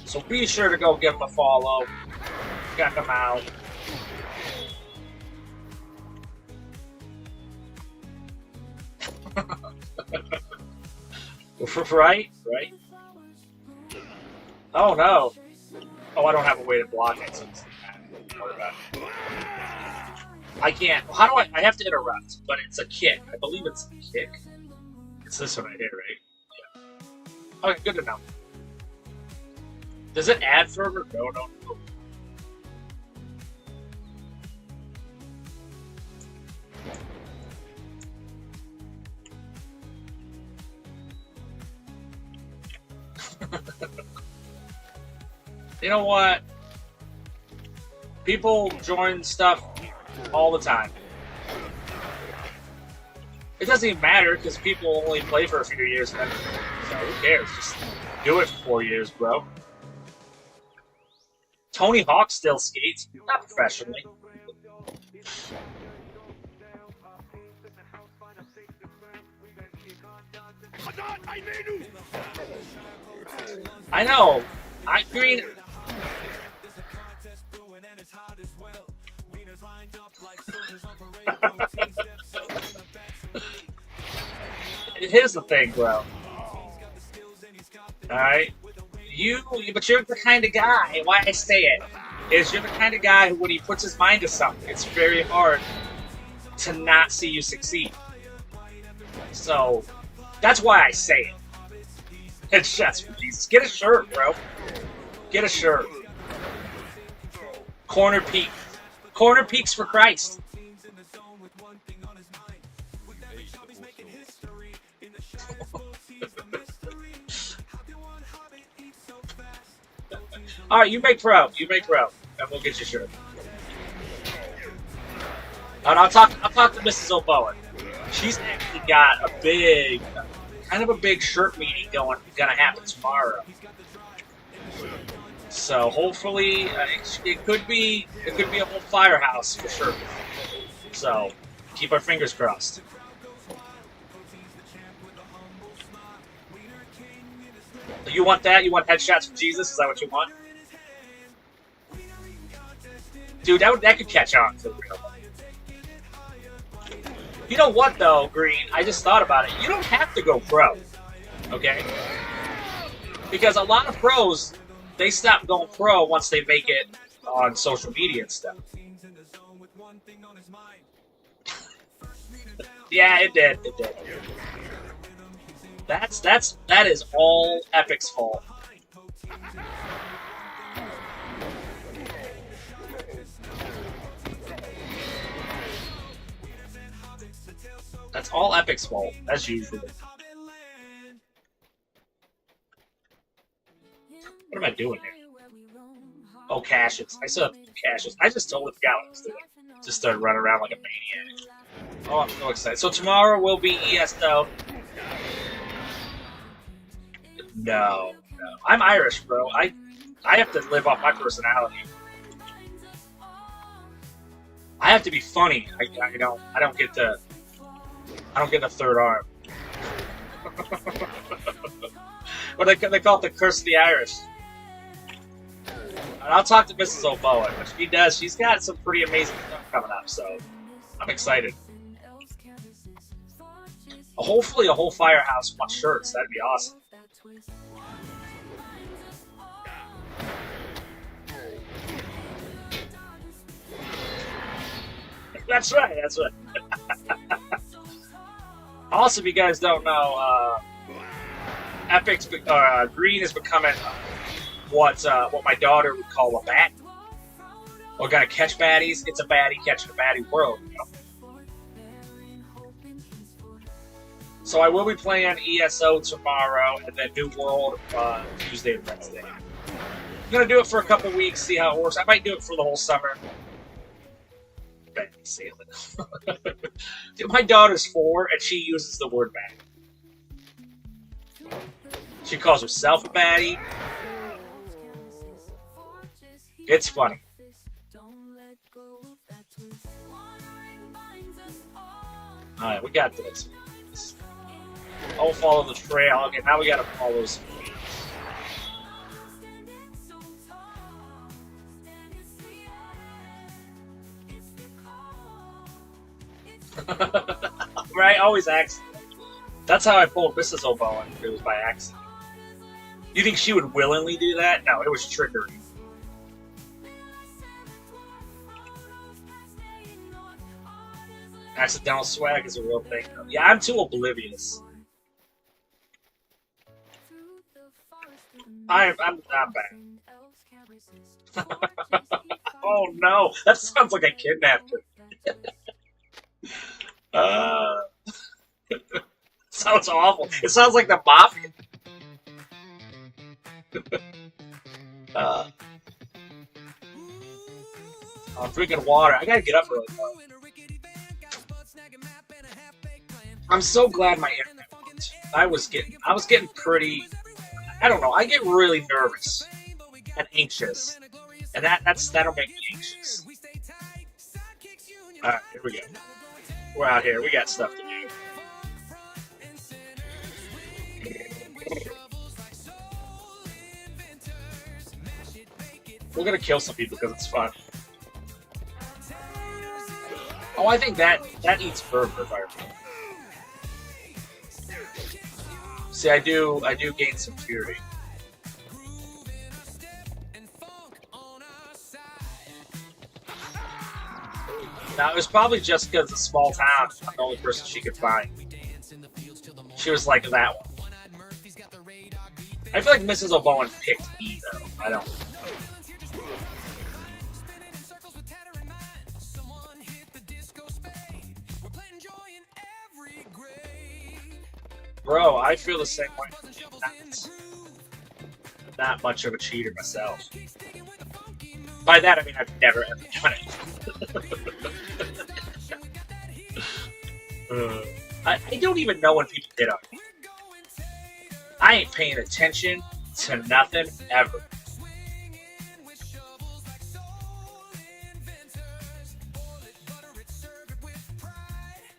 Speaker 2: So be sure to go give him a follow. Check him out. Right? Right? Oh no. Oh, I don't have a way to block it, so don't worry about it. I can't. How do I have to interrupt, but it's a kick. I believe it's a kick. It's this one right here, right? Yeah. Okay, good to know. Does it add fervor? No, no, no. You know what? People join stuff all the time. It doesn't even matter because people only play for a few years and then, so who cares? Just do it for 4 years, bro. Tony Hawk still skates, not professionally. I know. Green. Here's the thing, bro. Alright? But you're the kind of guy, why I say it, is you're the kind of guy who, when he puts his mind to something, it's very hard to not see you succeed. So, that's why I say it. It's just for Jesus. Get a shirt, bro. Get a shirt. Corner peak. Corner peaks for Christ. Alright, you make pro. You make pro. And we'll get your shirt. And I'll talk to Mrs. OBowen. She's actually got a big, kind of a big shirt meeting gonna happen tomorrow. So hopefully it could be a whole firehouse for sure. So keep our fingers crossed. You want that? You want headshots from Jesus? Is that what you want? Dude, that could catch on for real. You know what, though, Green? I just thought about it. You don't have to go pro, okay? Because a lot of pros, they stop going pro once they make it on social media and stuff. Yeah, it did. It did. That is all Epic's fault. That's all Epic's fault, as usual. What am I doing here? Oh, caches. I still have caches. I just totally forgot what I was doing. Just started running around like a maniac. Oh, I'm so excited. So tomorrow will be ESO. No. I'm Irish, bro. I have to live off my personality. I have to be funny. I don't get the third arm. But they call it the curse of the Irish. And I'll talk to Mrs. OBowen, but she does. She's got some pretty amazing stuff coming up, so I'm excited. Hopefully a whole firehouse wants shirts. That'd be awesome. That's right. That's right. Also, if you guys don't know, Epic's Green is becoming what my daughter would call a baddie. We're gonna catch baddies. It's a baddie catching a baddie world, you know. So I will be playing ESO tomorrow, and then New World Tuesday and Wednesday. I'm gonna do it for a couple weeks, see how it works. I might do it for the whole summer. Sailing. Dude, my daughter's 4, and she uses the word baddie. She calls herself a baddie. It's funny. Alright, we got this. I'll follow the trail. Okay, now we gotta follow some right? Always accident. That's how I pulled Mrs. OBowen. It was by accident. You think she would willingly do that? No, it was trickery. Accidental swag is a real thing. Yeah, I'm too oblivious. I'm bad. Oh no, that sounds like I kidnapped her. Sounds awful. It sounds like the mafia. I'm drinking water. I gotta get up early. I'm so glad my internet worked. I was getting pretty. I don't know. I get really nervous and anxious, and that'll make me anxious. All right, here we go. We're out here. We got stuff to do. We're gonna kill some people because it's fun. Oh, I think that eats burger if I remember. See, I do gain some fury. Now it was probably just because it's a small town. I'm the only person she could find. She was like that one. I feel like Mrs. OBowen picked me though. I don't. Bro, I feel the same way. Not much of a cheater myself. By that, I mean I've never ever done it. I don't even know when people hit on me. I ain't paying attention to nothing ever.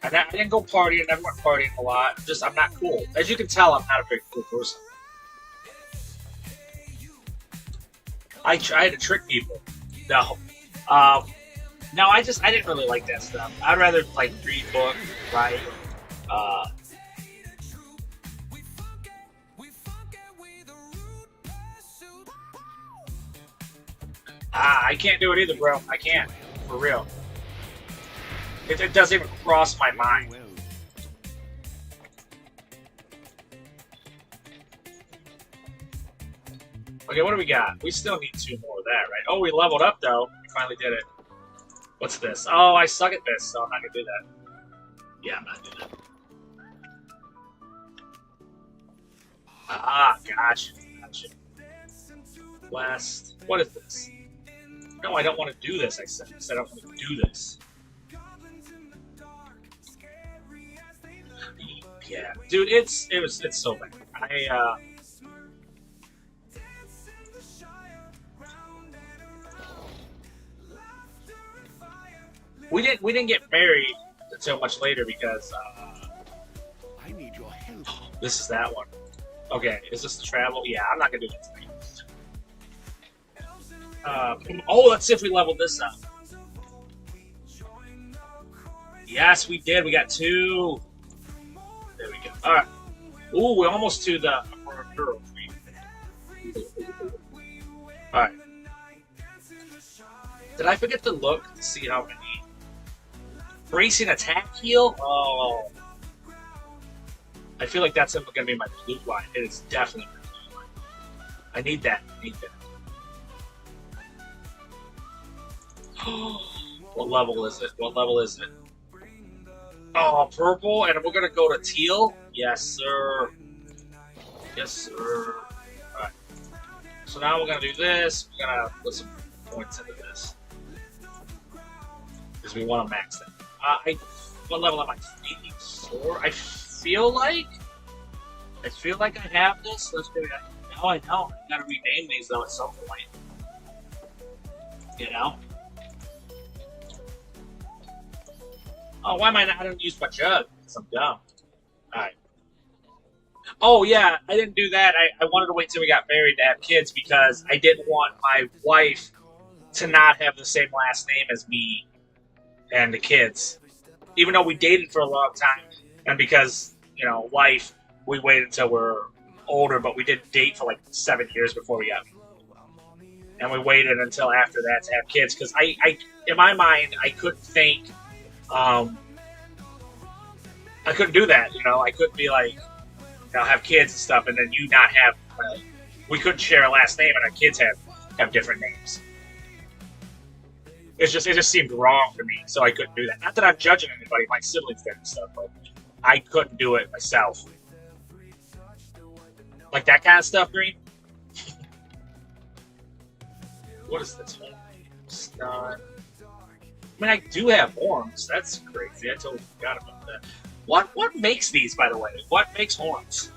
Speaker 2: I didn't go partying, I went partying a lot. I'm not cool. As you can tell, I'm not a very cool person. I tried to trick people. No. No, I didn't really like that stuff. I'd rather, like, read books, write, I can't do it either, bro. I can't. For real. It doesn't even cross my mind. Okay, what do we got? We still need 2 more of that, right? Oh, we leveled up, though. We finally did it. What's this? Oh, I suck at this, so I'm not gonna do that. Yeah, I'm not doing that. Ah, gotcha. Gotcha. Last. What is this? No, I don't want to do this, I said. I said I don't want to do this. Yeah, dude, it's so bad. We didn't get married until much later because
Speaker 3: I need your help.
Speaker 2: This is that one. Okay, is this the travel? Yeah, I'm not gonna do that tonight. Oh, let's see if we leveled this up. Yes, we did. We got 2. There we go. All right. Ooh, we're almost to the girl. All right. Did I forget to look to see how many? Bracing attack heal? Oh. I feel like that's going to be my blue line. It is definitely my blue line. I need that. What level is it? What level is it? Oh, purple, and we're going to go to teal? Yes, sir. Yes, sir. Alright. So now we're going to do this. We're going to put some points into this. Because we want to max that. What level am I? 84? I feel like I have this. Let's do it. No, I don't. I gotta rename these though at some point. You know? Oh, why am I not gonna use my jug? Because I'm dumb. Alright. Oh, yeah, I didn't do that. I wanted to wait till we got married to have kids because I didn't want my wife to not have the same last name as me and the kids. Even though we dated for a long time, and because, you know, wife, we waited until we're older, but we did date for like 7 years before we got married. And we waited until after that to have kids because I in my mind, I couldn't think, I couldn't do that, you know. I couldn't be like, you know, have kids and stuff, and then you not have. We couldn't share a last name, and our kids have different names. It just seemed wrong to me, so I couldn't do that. Not that I'm judging anybody, my siblings did and stuff, but I couldn't do it myself. Like that kind of stuff, Green. What is this? I mean, I do have horns. That's crazy. I totally forgot about that. What makes these, by the way? What makes horns?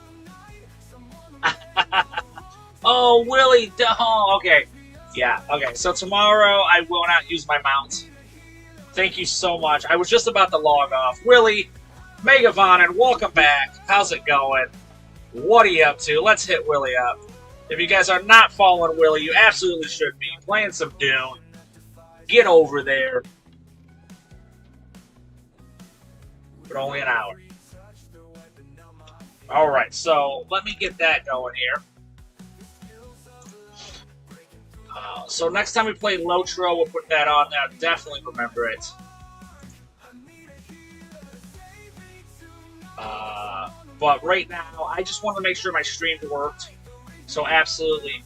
Speaker 2: Oh, Willie. Oh, okay. Yeah, okay. So tomorrow I will not use my mount. Thank you so much. I was just about to log off. Willie, Megavon, and welcome back. How's it going? What are you up to? Let's hit Willie up. If you guys are not following Willie, you absolutely should be. Playing some Dune. Get over there. But only an hour. Alright, so let me get that going here. So next time we play LOTRO, we'll put that on there. Definitely remember it. But right now, I just want to make sure my stream worked. So absolutely.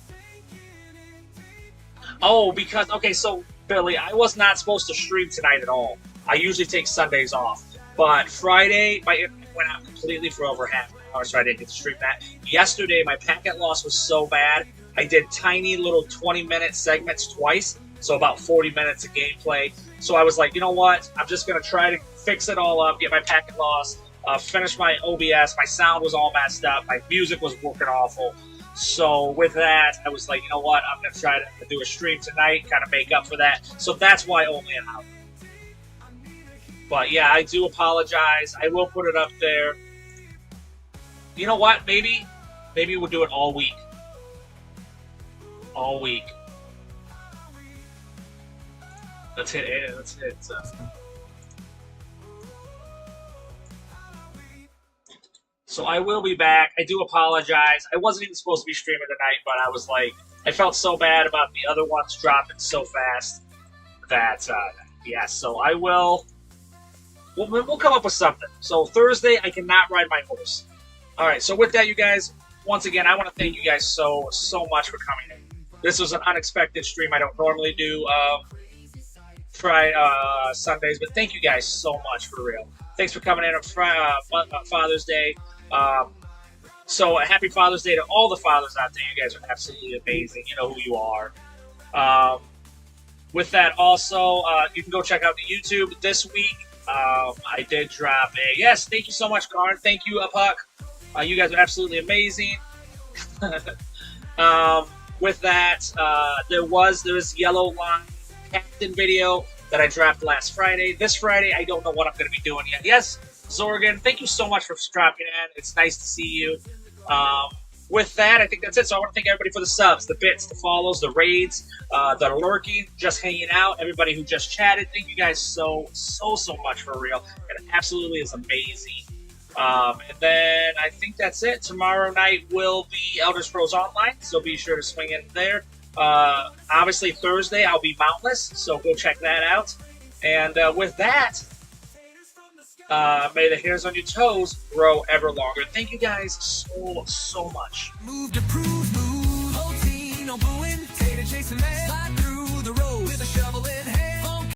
Speaker 2: Oh, because, okay, so Billy, I was not supposed to stream tonight at all. I usually take Sundays off. But Friday, my internet went out completely for over half an hour, so I didn't get to stream that. Yesterday, my packet loss was so bad, I did tiny little 20-minute segments twice, so about 40 minutes of gameplay. So I was like, you know what? I'm just going to try to fix it all up, get my packet loss, finish my OBS. My sound was all messed up. My music was working awful. So with that, I was like, you know what? I'm going to try to do a stream tonight, kind of make up for that. So that's why only an hour. But yeah, I do apologize. I will put it up there. You know what? Maybe we'll do it all week. All week. Let's hit it. Let's hit. So I will be back. I do apologize. I wasn't even supposed to be streaming tonight, but I was like, I felt so bad about the other ones dropping so fast that, yeah. So I will. We'll come up with something. So Thursday, I cannot ride my horse. All right. So with that, you guys, once again, I want to thank you guys so much for coming in. This was an unexpected stream. I don't normally do Sundays, but thank you guys so much for real. Thanks for coming in on Father's Day. So a happy Father's Day to all the fathers out there. You guys are absolutely amazing. You know who you are. With that, also, you can go check out the YouTube this week. I did drop a yes. Thank you so much, Karn. Thank you, Puck. You guys are absolutely amazing. With that, there was Yellow Line Captain video that I dropped last Friday. This Friday, I don't know what I'm going to be doing yet. Yes, Zorgan, thank you so much for dropping in. It's nice to see you. With that, I think that's it. So I want to thank everybody for the subs, the bits, the follows, the raids, the lurking, just hanging out, everybody who just chatted. Thank you guys so much for real. It absolutely is amazing. And then I think that's it. Tomorrow night will be Elder Scrolls Online, so be sure to swing in there. Obviously Thursday I'll be mountless, so go check that out. And with that, may the hairs on your toes grow ever longer. Thank you guys so much.
Speaker 1: Move to prove, move. Poteen OBowen, tater chasing man.